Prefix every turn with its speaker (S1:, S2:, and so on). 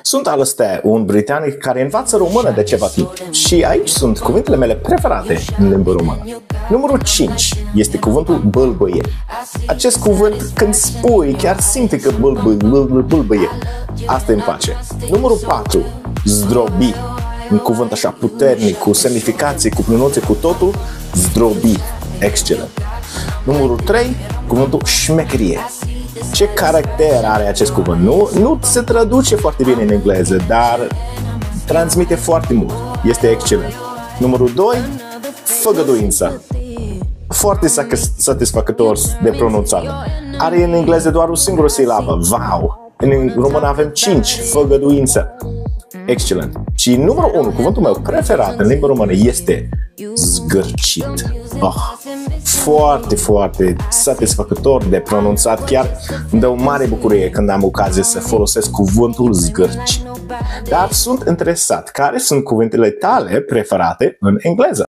S1: Sunt Alistair, un britanic care învață română de ceva timp și aici sunt cuvintele mele preferate în limba română. Numărul 5 este cuvântul bâlbâie. Acest cuvânt, când spui, chiar simte că bâlbâie. Asta îmi place. Numărul 4, zdrobi. Un cuvânt așa puternic, cu semnificație, cu pronunție, cu totul, zdrobi. Excelent. Numărul 3, cuvântul șmecherie. Ce caracter are acest cuvânt? Nu se traduce foarte bine în engleză, dar transmite foarte mult. Este excelent. Numărul 2, făgăduință. Foarte satisfăcător de pronunțat. Are în engleză doar o singură silabă. Wow! În română avem 5, făgăduință. Excelent. Și numărul 1, cuvântul meu preferat în limba română este zgârcit. Foarte, foarte satisfăcător de pronunțat. Chiar îmi dă o mare bucurie când am ocazie să folosesc cuvântul zgârcit. Dar sunt interesat, care sunt cuvintele tale preferate în engleză?